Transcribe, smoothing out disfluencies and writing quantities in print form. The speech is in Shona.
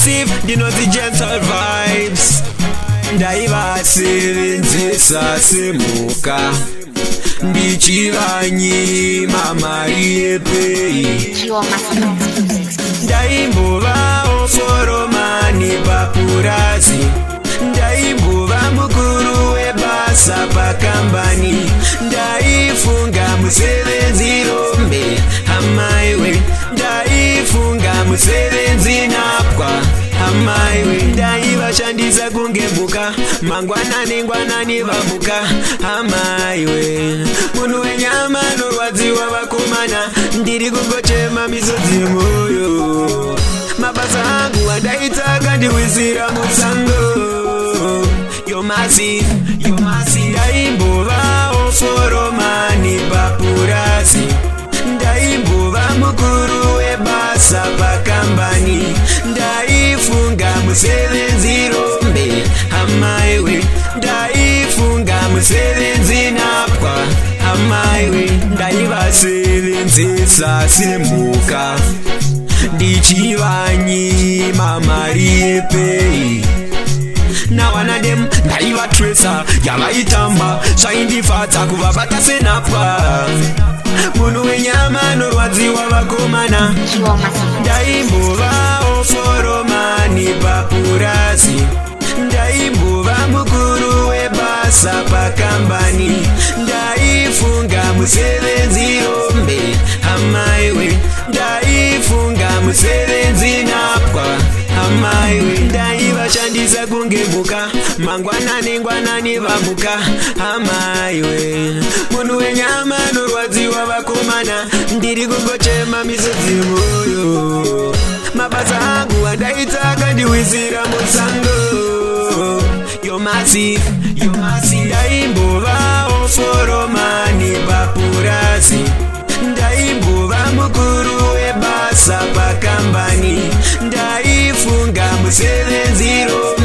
massive, ndinozi gentle vibes. Ndaivasevenzesa semuka ndichivanyi mamari yepei. Ndaimbovawo foromani papurazi, ndaimbova mukuru webasa pakambani, ndaifunga musevenzi rombe hamaiwe, ndaifunga musevenzi napwa hamaiwe, ndaivashandisa kunge mbuka mangwanani ngwanani vamuka hamaiwe. Munhu wenyama norwadziwa vakomana, ndiri kungochema misodzi mwoyo. Mabasa angu andaita ndiwisira musango. You're massive, you're massive. Ndaimbovawo foromani papurazi, ndaimbova mukuru webasa pakambani, ndaifunga musevenzi rombe hamaiwe, ndaifunga musevenzi napwa hamaiwe. Ndaivasevenzesa semhuka ndichivanyi mamari yepei. Nawana dem ndaivatresa yavaitamba zvaindifadza kuvabata senapwa. Munhu wenyama norwadziwa vakomana, ndaimbovawo foromani papurazi, ndaimbova mukuru webasa pakambani, ndaifunga musevenzi rombe hamaiwe, ndaifunga musevenzi napwa hamaiwe. Ndaivashandisa kunge mbuka mangwanani ngwanani vamuka hamaiwe. Munhu wenyama norwadziwa vakomana, ndiri kungochema misodzi mwoyo. Mabasa angu andaita ndiwisira musango. You're massive, you're massive. Ndaimbovawo foromani papurazi, ndaimbova mukuru webasa pakambani, ndaifunga musevenzi rombe